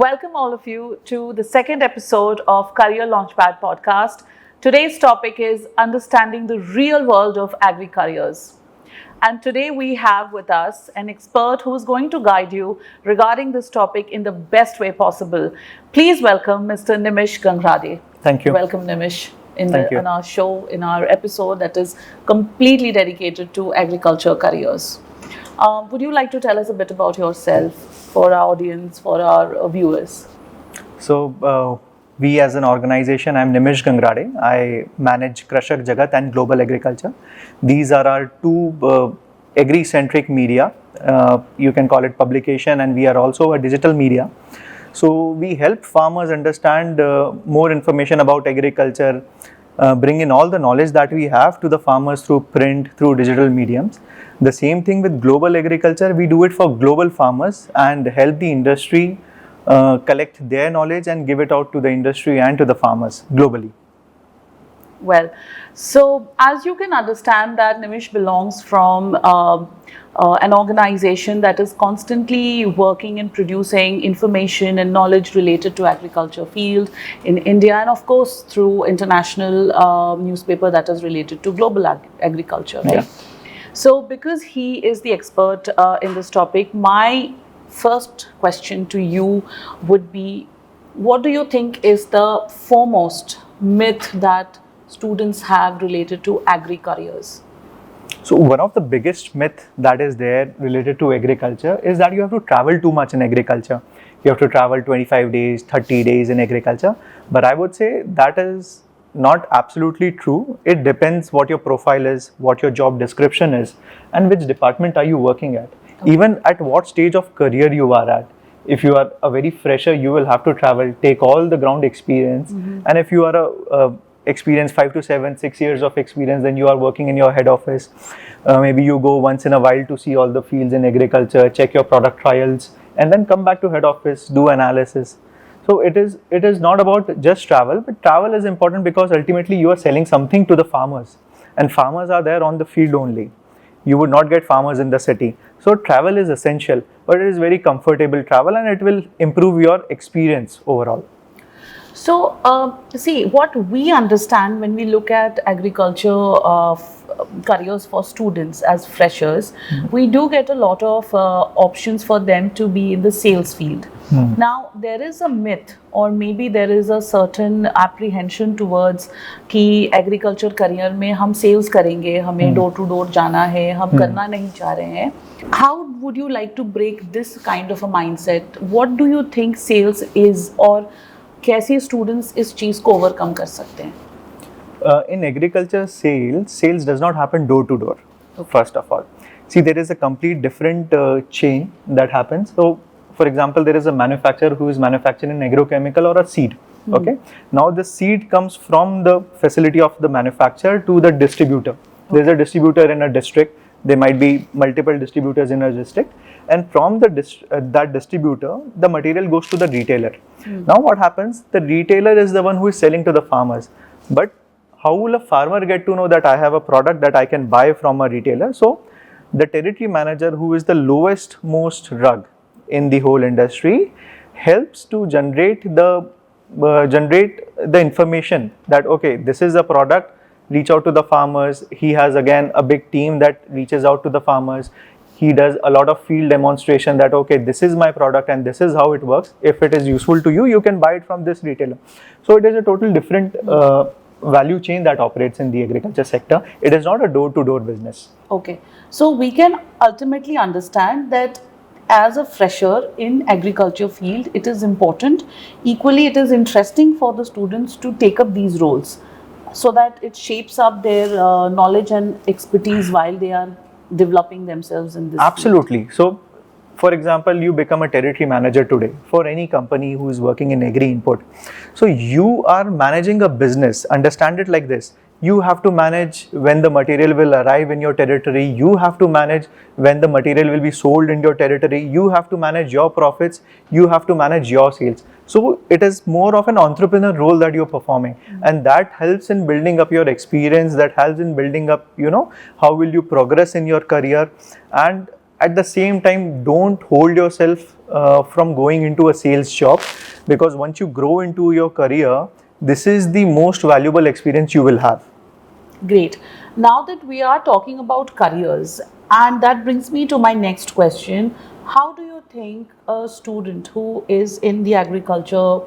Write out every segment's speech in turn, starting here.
Welcome all of you to the second episode of Career Launchpad Podcast. Today's topic is understanding the real world of agri careers. And today we have with us an expert who is going to guide you regarding this topic in the best way possible. Please welcome Mr. Nimish Gangrade. Thank you. Welcome, Nimish, in our show, in our episode that is completely dedicated to agriculture careers. Would you like to tell us a bit about yourself for our audience, for our viewers? So, we as an organization, I'm Nimish Gangrade. I manage Krishak Jagat and Global Agriculture. These are our two agri-centric media. You can call it publication, and we are also a digital media. So, we help farmers understand more information about agriculture, bring in all the knowledge that we have to the farmers through print, through digital mediums. The same thing with global agriculture, we do it for global farmers and help the industry collect their knowledge and give it out to the industry and to the farmers globally. Well, so as you can understand that Nimish belongs from an organization that is constantly working and producing information and knowledge related to agriculture field in India, and of course through international newspaper that is related to global agriculture, right? Yeah. So because he is the expert in this topic, my first question to you would be, what do you think is the foremost myth that students have related to agri careers? So one of the biggest myth that is there related to agriculture is that you have to travel too much in agriculture. You have to travel 25 days, 30 days in agriculture. But I would say that is not absolutely true. It depends what your profile is, what your job description is, and which department are you working at. Okay. Even at what stage of career you are at. If you are a very fresher, you will have to travel, take all the ground experience. Mm-hmm. And if you are a experience 5 to 7, 6 years of experience, then you are working in your head office. Maybe you go once in a while to see all the fields in agriculture, check your product trials, and then come back to head office, do analysis. So it is not about just travel, but travel is important because ultimately you are selling something to the farmers, and farmers are there on the field only. You would not get farmers in the city. So travel is essential, but it is very comfortable travel and it will improve your experience overall. So, see, what we understand when we look at agriculture careers for students as freshers, we do get a lot of options for them to be in the sales field. Now, there is a myth, or maybe there is a certain apprehension towards कि agriculture career में हम sales करेंगे, हमें door to door जाना है, हम करना नहीं चाह रहे हैं. How would you like to break this kind of a mindset? What do you think sales is, or कैसे students इस चीज़ को overcome कर सकते हैं? In agriculture, sales does not happen door to door. Okay. First of all, see, there is a complete different chain that happens. So, for example, there is a manufacturer who is manufacturing an agrochemical or a seed. Okay. Now the seed comes from the facility of the manufacturer to the distributor. Okay. There is a distributor in a district. There might be multiple distributors in a district, and from the that distributor, the material goes to the retailer. Now what happens? The retailer is the one who is selling to the farmers. But how will a farmer get to know that I have a product that I can buy from a retailer? So the territory manager, who is the lowest most rung in the whole industry, helps to generate the information that, okay, this is a product, reach out to the farmers. He has again a big team that reaches out to the farmers. He does a lot of field demonstration that, okay, this is my product and this is how it works. If it is useful to you, you can buy it from this retailer. So it is a total different value chain that operates in the agriculture sector. It is not a door-to-door business. Okay. So we can ultimately understand that as a fresher in agriculture field, it is important. Equally, it is interesting for the students to take up these roles so that it shapes up their knowledge and expertise while they are developing themselves in this Absolutely. field. So, for example, you become a territory manager today for any company who is working in agri input. So you are managing a business. Understand it like this. You have to manage when the material will arrive in your territory. You have to manage when the material will be sold in your territory. You have to manage your profits. You have to manage your sales. So it is more of an entrepreneur role that you're performing, and that helps in building up your experience. That helps in building up, how will you progress in your career. And at the same time, don't hold yourself from going into a sales job, because once you grow into your career, this is the most valuable experience you will have. Great. Now that we are talking about careers, and that brings me to my next question. How do you think a student who is in the agriculture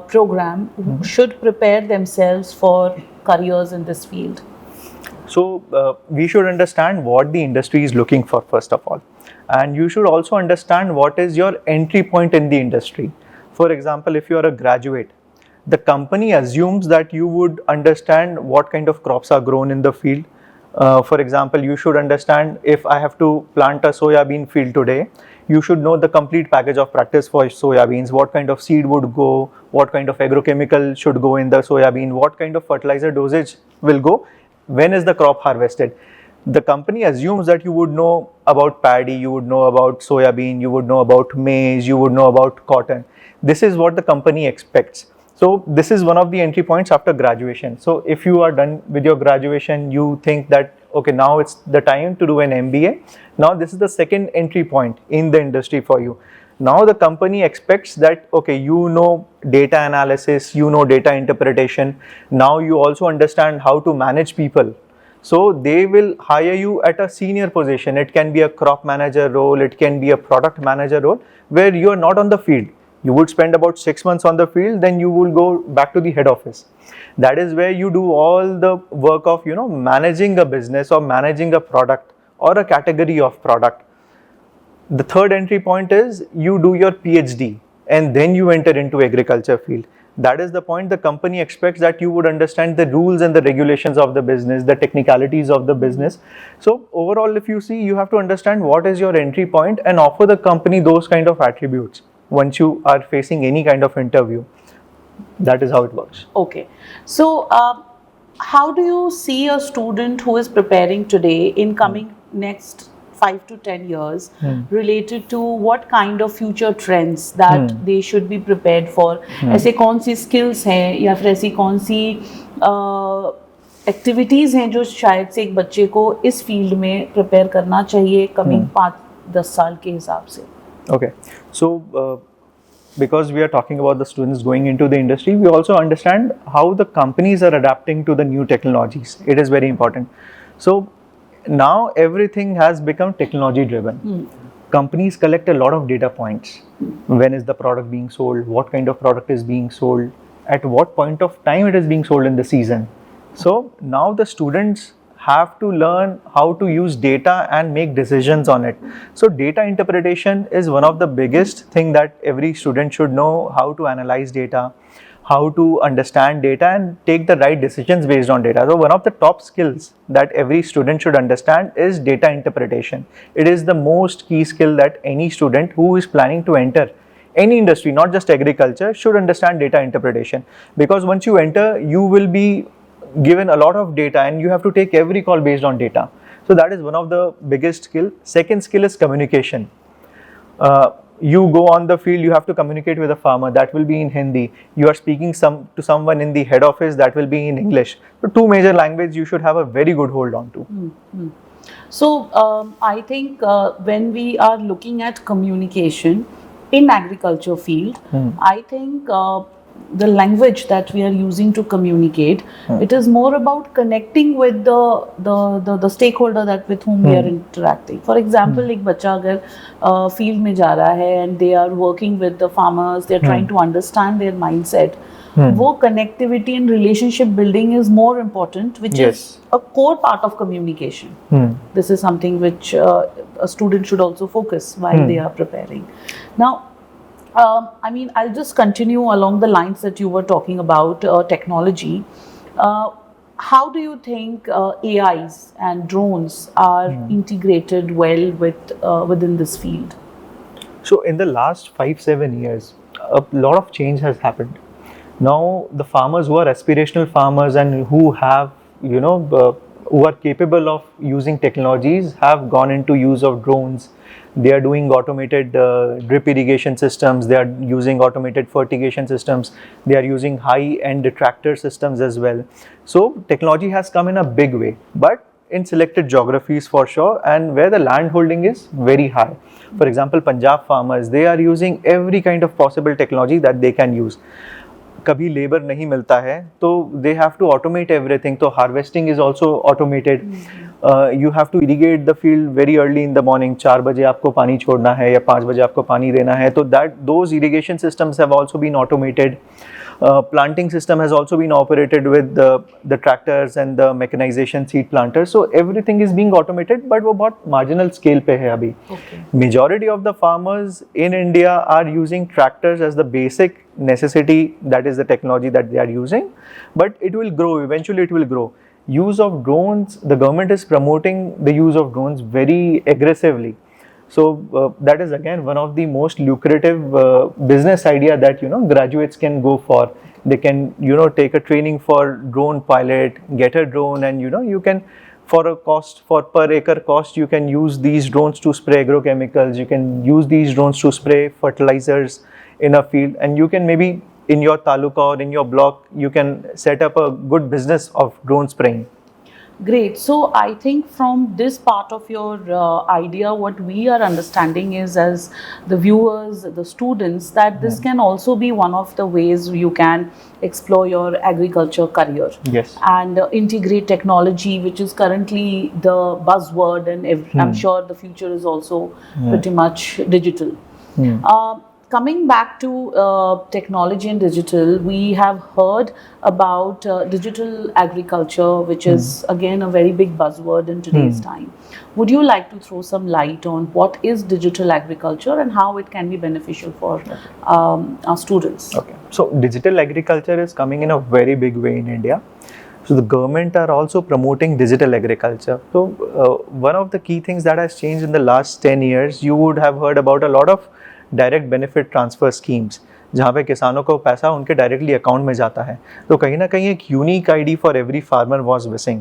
program should prepare themselves for careers in this field? So we should understand what the industry is looking for, first of all. And you should also understand what is your entry point in the industry. For example, if you are a graduate, the company assumes that you would understand what kind of crops are grown in the field. For example, you should understand, if I have to plant a soya bean field today, you should know the complete package of practice for soya beans, what kind of seed would go, what kind of agrochemical should go in the soya bean, what kind of fertilizer dosage will go, when is the crop harvested. The company assumes that you would know about paddy, you would know about soya bean, you would know about maize, you would know about cotton. This is what the company expects. So this is one of the entry points after graduation. So if you are done with your graduation, you think that, okay, now it's the time to do an MBA. Now this is the second entry point in the industry for you. Now the company expects that, okay, you know data analysis, you know data interpretation. Now you also understand how to manage people. So they will hire you at a senior position. It can be a crop manager role, it can be a product manager role, where you are not on the field. You would spend about 6 months on the field, then you will go back to the head office. That is where you do all the work of, managing a business or managing a product or a category of product. The third entry point is you do your PhD and then you enter into agriculture field. That is the point. The company expects that you would understand the rules and the regulations of the business, the technicalities of the business. So overall, if you see, you have to understand what is your entry point and offer the company those kind of attributes once you are facing any kind of interview. That is how it works. Okay. So how do you see a student who is preparing today in coming next 5 to 10 years related to what kind of future trends that they should be prepared for? ऐसे कौन सी skills हैं या फिर ऐसी कौन सी activities हैं जो शायद से एक बच्चे को इस field में prepare करना चाहिए coming 5-10 साल के हिसाब से? Okay, so because we are talking about the students going into the industry, we also understand how the companies are adapting to the new technologies. It is very important. So now everything has become technology driven. Companies collect a lot of data points. When is the product being sold? What kind of product is being sold? At what point of time it is being sold in the season? So now the students have to learn how to use data and make decisions on it. So data interpretation is one of the biggest thing that every student should know, how to analyze data, how to understand data and take the right decisions based on data. So one of the top skills that every student should understand is data interpretation. It is the most key skill that any student who is planning to enter any industry, not just agriculture, should understand data interpretation. Because once you enter, you will be given a lot of data and you have to take every call based on data. So that is one of the biggest skill. Second skill is communication. You go on the field, you have to communicate with a farmer, that will be in Hindi. You are speaking to someone in the head office, that will be in English. So two major languages you should have a very good hold on to. So I think when we are looking at communication in agriculture field, I think the language that we are using to communicate, it is more about connecting with the stakeholder that with whom we are interacting. For example, एक बच्चा अगर field में जा रहा है and they are working with the farmers, they are trying to understand their mindset. वो connectivity and relationship building is more important, which is a core part of communication. This is something which a student should also focus while they are preparing. Now, I mean, I'll just continue along the lines that you were talking about technology. How do you think AIs and drones are integrated well within this field? So in the last 5-7 years, a lot of change has happened. Now the farmers who are aspirational farmers and who have, who are capable of using technologies have gone into use of drones. They are doing automated drip irrigation systems, they are using automated fertigation systems, they are using high-end tractor systems as well. So technology has come in a big way, but in selected geographies for sure, and where the land holding is very high. For example, Punjab farmers, they are using every kind of possible technology that they can use. कभी labour नहीं मिलता है तो they have to automate everything, तो harvesting is also automated. You have to irrigate the field very early in the morning. 4 बजे आपको पानी छोड़ना है या 5 बजे आपको पानी देना है, तो that those irrigation systems have also been automated. Planting system has also been operated with the tractors and the mechanization seed planters. So everything is being automated, but वो बहुत marginal scale पे है अभी. Majority of the farmers in India are using tractors as the basic necessity. That is the technology that they are using, but it will grow. Eventually, it will grow. Use of drones. The government is promoting the use of drones very aggressively. So that is again one of the most lucrative business idea that graduates can go for. They can take a training for drone pilot, get a drone, and you can for a cost, for per acre cost, you can use these drones to spray agrochemicals. You can use these drones to spray fertilizers in a field, and you can maybe in your taluka or in your block you can set up a good business of drone spraying. Great. So I think from this part of your idea, what we are understanding is, as the viewers, the students, that this can also be one of the ways you can explore your agriculture career. Yes. And integrate technology, which is currently the buzzword, and I'm sure the future is also pretty much digital. Coming back to technology and digital, we have heard about digital agriculture, which is again a very big buzzword in today's time. Would you like to throw some light on what is digital agriculture and how it can be beneficial for our students? Okay. So digital agriculture is coming in a very big way in India. So the government are also promoting digital agriculture. So one of the key things that has changed in the last 10 years, you would have heard about a lot of direct benefit transfer schemes, जहाँ पे किसानों को पैसा उनके directly account में जाता है. तो कहीं ना कहीं एक unique ID for every farmer was missing.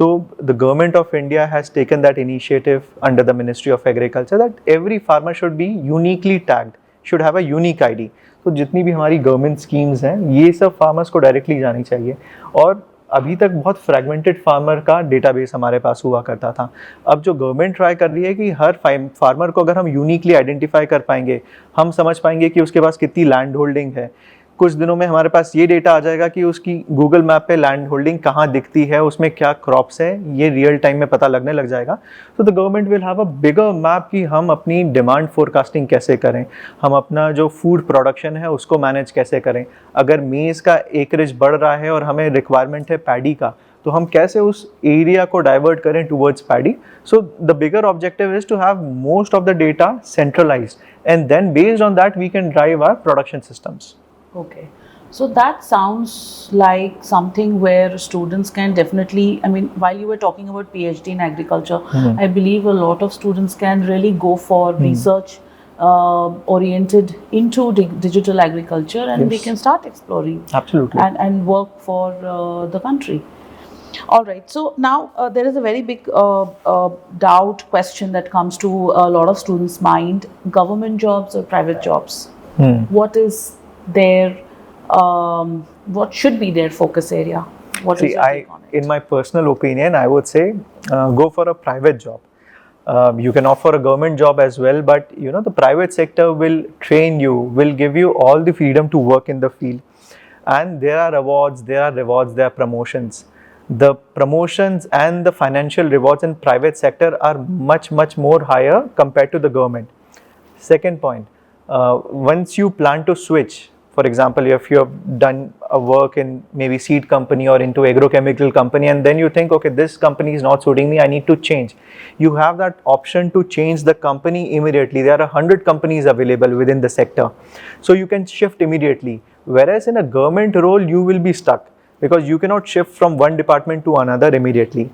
So the government of India has taken that initiative under the Ministry of Agriculture that every farmer should be uniquely tagged, should have a unique ID. तो जितनी भी हमारी government schemes हैं ये सब farmers को directly जानी चाहिए. और अभी तक बहुत फ्रैगमेंटेड फार्मर का डेटाबेस हमारे पास हुआ करता था. अब जो गवर्नमेंट ट्राई कर रही है कि हर फार्मर को अगर हम यूनिकली आइडेंटिफाई कर पाएंगे, हम समझ पाएंगे कि उसके पास कितनी लैंड होल्डिंग है. कुछ दिनों में हमारे पास ये डेटा आ जाएगा कि उसकी गूगल मैप पे लैंड होल्डिंग कहाँ दिखती है, उसमें क्या क्रॉप्स है, ये रियल टाइम में पता लगने लग जाएगा. तो the government will have a bigger map कि हम अपनी डिमांड फोरकास्टिंग कैसे करें, हम अपना जो फूड प्रोडक्शन है उसको मैनेज कैसे करें. अगर मेज़ का एकरेज बढ़ रहा है और हमें रिक्वायरमेंट है पैडी का, तो हम कैसे उस एरिया को डाइवर्ट करें towards paddy. So the bigger objective is to have most of the data centralised, and then based on that we can drive our production systems. Okay, so that sounds like something where students can definitely, I mean, while you were talking about PhD in agriculture, I believe a lot of students can really go for research oriented into digital agriculture, and they can start exploring. Absolutely. And work for the country. All right, so now there is a very big doubt question that comes to a lot of students' mind: government jobs or private jobs? What is their what should be their focus area? What is your take on it? In my personal opinion, I would say go for a private job. You can offer a government job as well, but the private sector will train you, will give you all the freedom to work in the field, and there are rewards, there are promotions. The promotions and the financial rewards in private sector are much more higher compared to the government. Second point, once you plan to switch, for example, if you have done a work in maybe seed company or into agrochemical company, and then you think, okay, this company is not suiting me, I need to change. You have that option to change the company immediately. There are 100 companies available within the sector, so you can shift immediately. Whereas in a government role, you will be stuck because you cannot shift from one department to another immediately.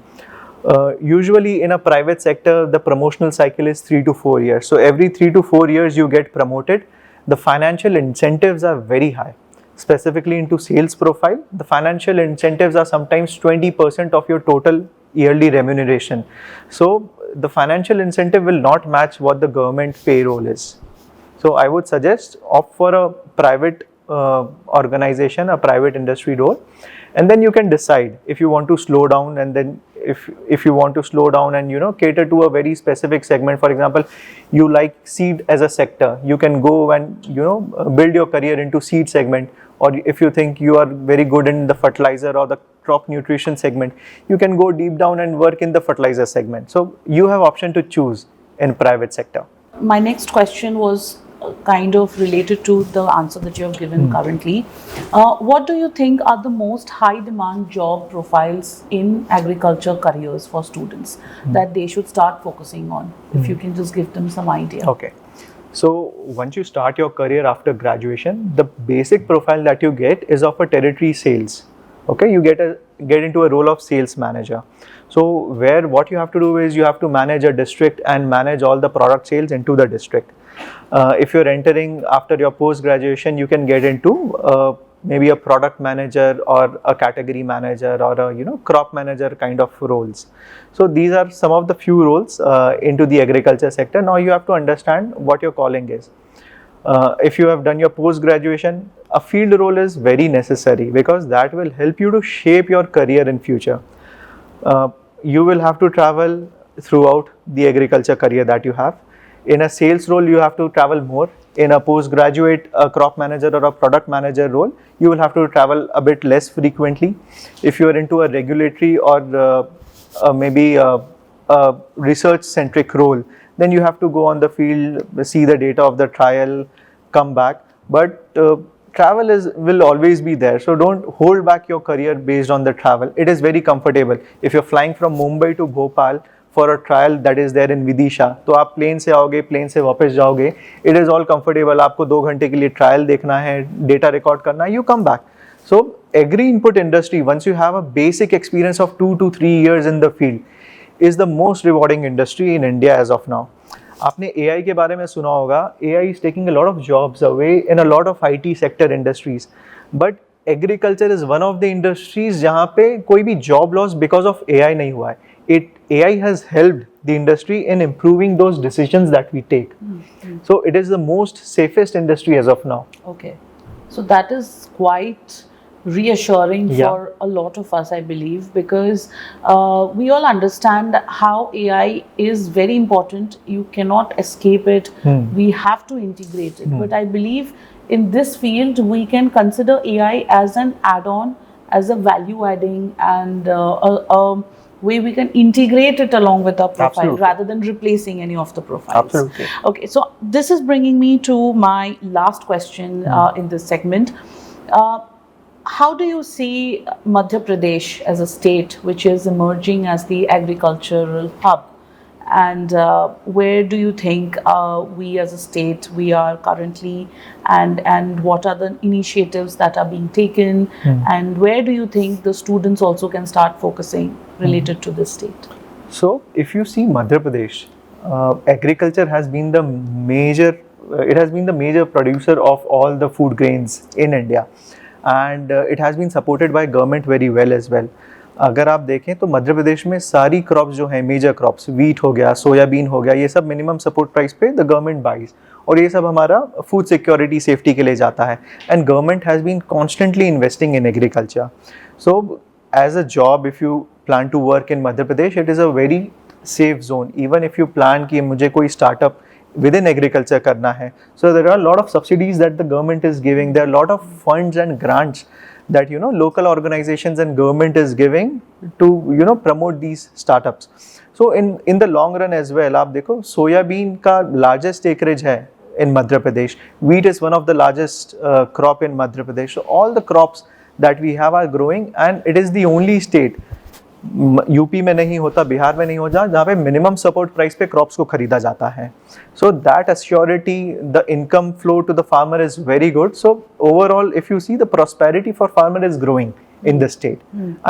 Usually in a private sector, the promotional cycle is 3 to 4 years. So every 3 to 4 years you get promoted. The financial incentives are very high. Specifically into sales profile, the financial incentives are sometimes 20% of your total yearly remuneration. So the financial incentive will not match what the government payroll is. So I would suggest opt for a private organization, a private industry role, and then you can decide if you want to slow down, and then if you want to slow down and cater to a very specific segment. For example, you like seed as a sector, you can go and build your career into seed segment. Or if you think you are very good in the fertilizer or the crop nutrition segment, you can go deep down and work in the fertilizer segment. So you have option to choose in private sector. My next question was kind of related to the answer that you have given currently. What do you think are the most high demand job profiles in agriculture careers for students that they should start focusing on? If you can just give them some idea. Okay. So once you start your career after graduation, the basic profile that you get is of a territory sales. Okay, you get into a role of sales manager. So what you have to do is you have to manage a district and manage all the product sales into the district. If you're entering after your post graduation, you can get into maybe a product manager or a category manager or a crop manager kind of roles. So these are some of the few roles into the agriculture sector. Now you have to understand what your calling is. If you have done your post graduation, a field role is very necessary because that will help you to shape your career in future. You will have to travel throughout the agriculture career that you have. In a sales role, you have to travel more. In a postgraduate crop manager or a product manager role, you will have to travel a bit less frequently. If you are into a regulatory or maybe a research-centric role, then you have to go on the field, see the data of the trial, come back. But travel will always be there. So don't hold back your career based on the travel. It is very comfortable. If you're flying from Mumbai to Bhopal for a trial that is there in Vidisha, तो आप plane से आओगे, plane से वापस जाओगे. It is all comfortable. आपको 2 घंटे के लिए trial देखना है, data record करना है, you come back. So agri input industry, once you have a basic experience of 2 to 3 years in the field, is the most rewarding industry in India as of now. आपने AI के बारे में सुना होगा. AI is taking a lot of jobs away in a lot of IT sector industries, but agriculture is one of the industries जहाँ पे कोई भी job loss because of AI नहीं हुआ है. AI has helped the industry in improving those decisions that we take. So it is the most safest industry as of now. Okay, so that is quite reassuring for a lot of us, I believe, because we all understand how AI is very important. You cannot escape it. We have to integrate it. But I believe in this field, we can consider AI as an add-on, as a value adding, and a way we can integrate it along with our profile rather than replacing any of the profiles. Absolutely. Okay, so this is bringing me to my last question in this segment. How do you see Madhya Pradesh as a state which is emerging as the agricultural hub? And where do you think we as a state we are currently, and what are the initiatives that are being taken, and where do you think the students also can start focusing related to this state? So if you see Madhya Pradesh, agriculture has been the major producer of all the food grains in India, and it has been supported by government very well as well. अगर आप देखें तो मध्य प्रदेश में सारी crops जो हैं, major crops, wheat हो गया, सोयाबीन हो गया, ये सब मिनिमम सपोर्ट प्राइस पे द गवर्नमेंट बाइज, और ये सब हमारा फूड सिक्योरिटी सेफ्टी के लिए जाता है. And government has been constantly investing in agriculture. So as a job, if you plan to work in Madhya Pradesh, it is a very safe zone. Even if you plan कि मुझे कोई startup within agriculture करना है, so there are a lot of subsidies that the government is giving. There are a lot of funds and grants that local organizations and government is giving to promote these startups. So in the long run as well, आप देखो soybean का largest acreage है in Madhya Pradesh. Wheat is one of the largest crop in Madhya Pradesh. So all the crops that we have are growing, and it is the only state, UP में नहीं होता, बिहार में नहीं होता, जहाँ पे मिनिमम सपोर्ट प्राइस पे crops को खरीदा जाता है. So that assurity, the income flow to the farmer is very good. So overall if you see, the prosperity for farmer is growing in the state,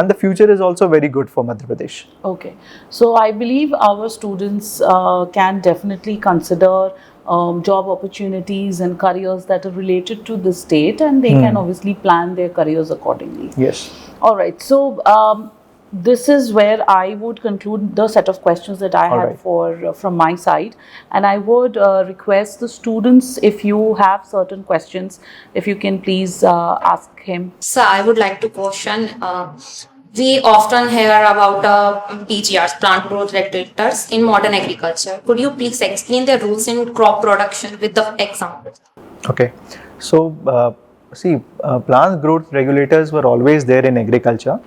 and the future is also very good for Madhya Pradesh. Okay, so I believe our students can definitely consider job opportunities and careers that are related to the state, and they can obviously plan their careers accordingly. Yes. All right, so this is where I would conclude the set of questions that I All had right. for from my side, and I would request the students, if you have certain questions, if you can please ask him. So I would like to question. We often hear about PGRs, plant growth regulators, in modern agriculture. Could you please explain the rules in crop production with the example? Okay, so plant growth regulators were always there in agriculture,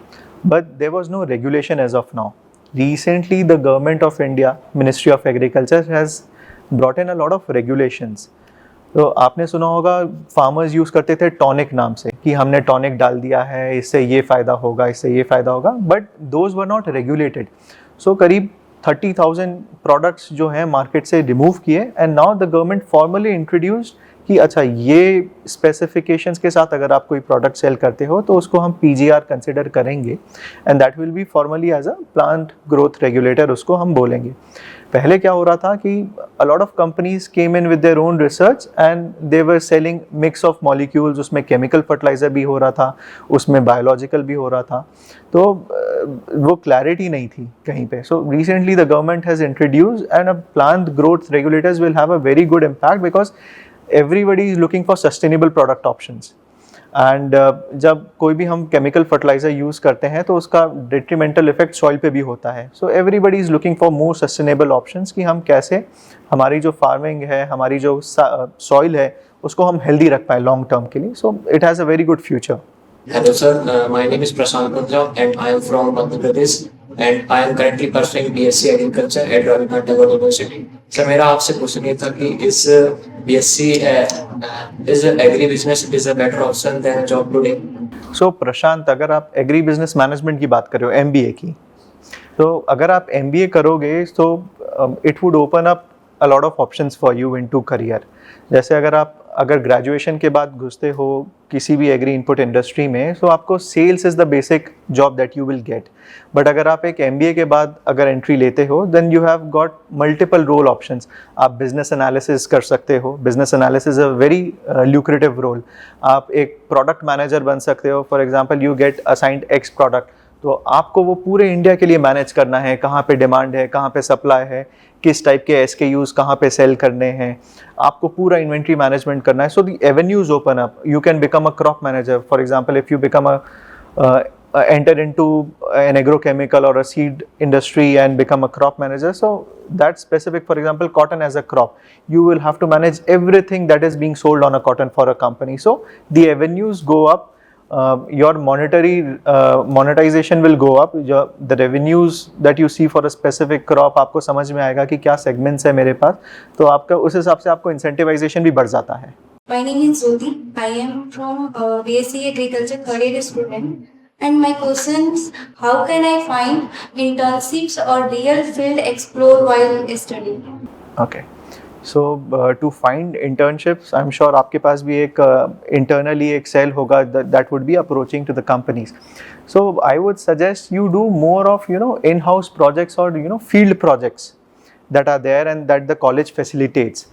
but there was no regulation as of now. Recently, the government of India, Ministry of Agriculture, has brought in a lot of regulations. तो आपने सुना होगा farmers use करते थे tonic नाम से कि हमने टॉनिक डाल दिया है, इससे ये फ़ायदा होगा, इससे ये फ़ायदा होगा, but those were not regulated. So करीब 30,000 प्रोडक्ट्स जो हैं मार्केट से रिमूव किए, and now the government formally introduced कि अच्छा ये स्पेसिफिकेशंस के साथ अगर आप कोई प्रोडक्ट सेल करते हो तो उसको हम पीजीआर कंसिडर करेंगे, and that will be formally as a plant growth regulator उसको हम बोलेंगे. पहले क्या हो रहा था कि a lot of companies came in with their own research and they were selling mix of molecules. उसमें केमिकल फर्टिलाइजर भी हो रहा था, उसमें बायोलॉजिकल भी हो रहा था, तो वो क्लैरिटी नहीं थी कहीं पे. So recently the government has introduced and a plant growth regulators will have a very good impact because everybody is looking for sustainable product options. And जब कोई भी हम केमिकल फर्टिलाइजर यूज़ करते हैं तो उसका डिट्रीमेंटल इफेक्ट सॉइल पे भी होता है. So everybody is looking for more sustainable options कि हम कैसे हमारी जो फार्मिंग है, हमारी जो सॉइल है, उसको हम हेल्दी रख पाए लॉन्ग टर्म के लिए. So it has a very good future. Hello sir, my name is Prashant Kundra and I am from Madhya Pradesh and I am currently pursuing BSc Agriculture at Rabindranath Tagore University. Sir, मेरा आपसे question ये था कि इस BSc is agri business is a better option than a job today? सो प्रशांत, अगर आप agri business management की बात कर रहे हो, MBA की, तो अगर आप MBA करोगे तो it would open up a lot of options for you into career. जैसे अगर ग्रेजुएशन के बाद घुसते हो किसी भी एग्री इनपुट इंडस्ट्री में, तो आपको sales is the basic job that you will get. But अगर आप एक MBA के बाद अगर एंट्री लेते हो, then you have got multiple role options. आप बिजनेस एनालिसिस कर सकते हो. Business analysis a very lucrative role. आप एक प्रोडक्ट मैनेजर बन सकते हो. For example, you get assigned X product, तो आपको वो पूरे इंडिया के लिए मैनेज करना है, कहाँ पे डिमांड है, कहाँ पे सप्लाई है, किस टाइप के SKUs कहाँ पे सेल करने हैं, आपको पूरा इन्वेंट्री मैनेजमेंट करना है. So the avenues open up. You can become a crop manager. For example, if you become enter into an agrochemical or a seed industry and become a crop manager, so that's specific. For example, cotton as a crop, you will have to manage everything that is being sold on a cotton for a company. So the avenues go up. Your monetization will go up. The revenues that you see for a specific crop, आपको समझ में आएगा कि क्या segments है मेरे पास, तो आपका उस हिसाब से आपको incentivization भी बढ़ जाता है. My name is Jyoti. I am from BSc Agriculture third year student. And my question is, how can I find internships or real field explore while studying? Okay. So to find internships, I'm sure आपके पास भी एक internally एक cell होगा that would be approaching to the companies. So I would suggest you do more of in-house projects or field projects that are there and that the college facilitates.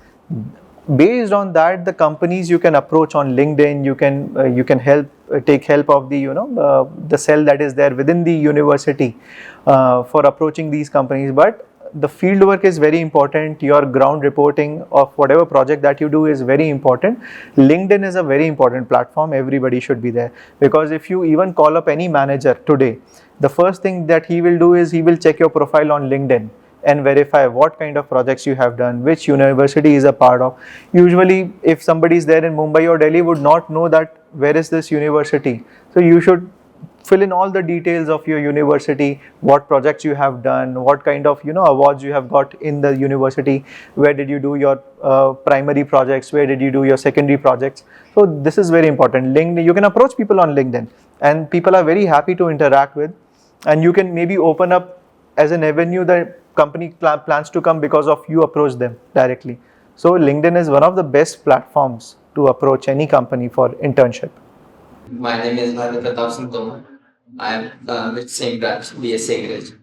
Based on that, the companies you can approach on LinkedIn. You can take help of the cell that is there within the university for approaching these companies. But the field work is very important. Your ground reporting of whatever project that you do is very important. LinkedIn is a very important platform. Everybody should be there, because if you even call up any manager today, the first thing that he will do is he will check your profile on LinkedIn and verify what kind of projects you have done, which university is a part of. Usually, if somebody is there in Mumbai or Delhi, would not know that where is this university. So you should fill in all the details of your university, what projects you have done, what kind of awards you have got in the university, where did you do your primary projects, where did you do your secondary projects. So this is very important. LinkedIn, you can approach people on LinkedIn and people are very happy to interact with, and you can maybe open up as an avenue that company plans to come because of you approach them directly. So LinkedIn is one of the best platforms to approach any company for internship. My name is Pratap Singh Tomar. I am with same branch, BSc Agriculture.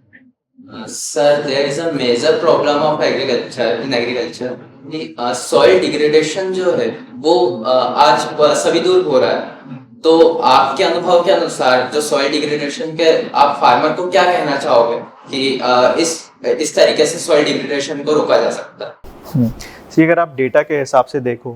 Sir, there is a major problem of agriculture कि soil degradation जो है वो आज सभी दूर हो रहा है. तो आपके अनुभव के अनुसार जो सॉइल डिग्रेडेशन के आप फार्मर को क्या कहना चाहोगे कि इस तरीके से सॉइल डिग्रेडेशन को रोका जा सकता है? अगर आप डेटा के हिसाब से देखो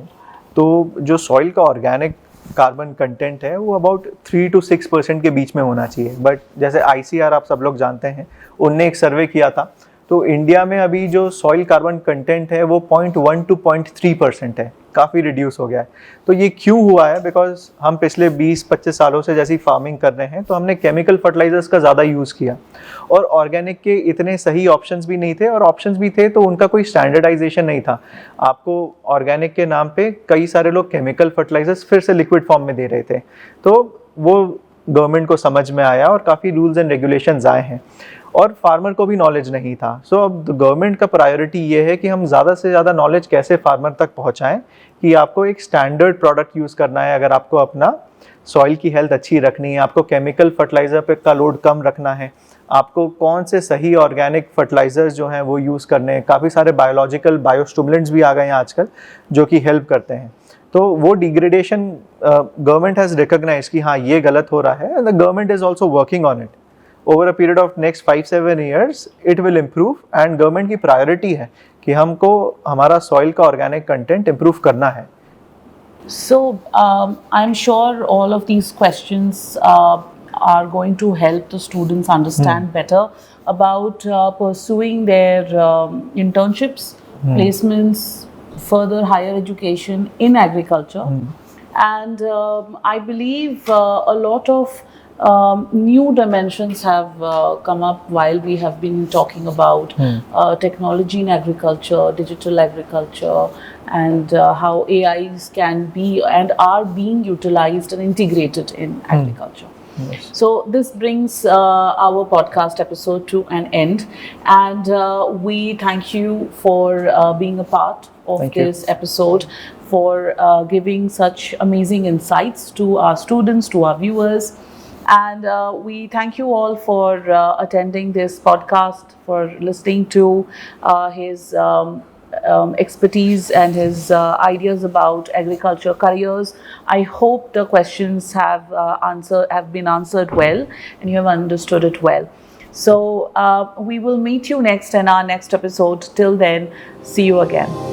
तो जो सॉइल का ऑर्गेनिक कार्बन कंटेंट है वो अबाउट 3 to 6% के बीच में होना चाहिए, बट जैसे ICR आप सब लोग जानते हैं, उनने एक सर्वे किया था, तो इंडिया में अभी जो सॉइल कार्बन कंटेंट है वो 0.1 to 0.3% है, काफ़ी रिड्यूस हो गया है। तो ये क्यों हुआ है? बिकॉज हम पिछले 20-25 सालों से जैसी फार्मिंग कर रहे हैं तो हमने केमिकल फर्टिलाइजर्स का ज़्यादा यूज़ किया और ऑर्गेनिक के इतने सही ऑप्शंस भी नहीं थे, और ऑप्शंस भी थे तो उनका कोई स्टैंडर्डाइजेशन नहीं था। आपको ऑर्गेनिक के नाम पे कई सारे लोग केमिकल फर्टिलाइजर्स फिर से लिक्विड फॉर्म में दे रहे थे, तो वो गवर्नमेंट को समझ में आया और काफ़ी रूल्स एंड रेगुलेशंस आए हैं, और फार्मर को भी नॉलेज नहीं था। सो अब गवर्नमेंट का प्रायोरिटी ये है कि हम ज़्यादा से ज़्यादा नॉलेज कैसे फार्मर तक पहुँचाएँ कि आपको एक स्टैंडर्ड प्रोडक्ट यूज़ करना है। अगर आपको अपना सॉइल की हेल्थ अच्छी रखनी है, आपको केमिकल फर्टिलाइज़र पे का लोड कम रखना है, आपको कौन से सही ऑर्गेनिक फर्टिलाइजर्स जो हैं वो यूज़ करने हैं। काफ़ी सारे बायोलॉजिकल बायोस्टिमुलेंट्स भी आ गए हैं आजकल जो कि हेल्प करते हैं। तो वो डिग्रेडेशन गवर्नमेंट हैज़ रिकॉग्नाइज कि हाँ ये गलत हो रहा है, the government is also working on it. Over a period of next 5-7 years it will improve, and government की प्रायोरिटी है कि हमको हमारा सॉइल का ऑर्गेनिक कंटेंट इम्प्रूव करना है। So, I'm sure all of these questions are going to help the students understand better about pursuing their internships, placements, further higher education in agriculture. And I believe a lot of new dimensions have come up while we have been talking about technology in agriculture, digital agriculture, and how AIs can be and are being utilized and integrated in agriculture. Yes. So this brings our podcast episode to an end, and we thank you for being a part of Thank you. this episode, for giving such amazing insights to our students, to our viewers. And we thank you all for attending this podcast, for listening to his expertise and his ideas about agriculture careers. I hope the questions have been answered well and you have understood it well. So we will meet you next in our next episode. Till then, see you again.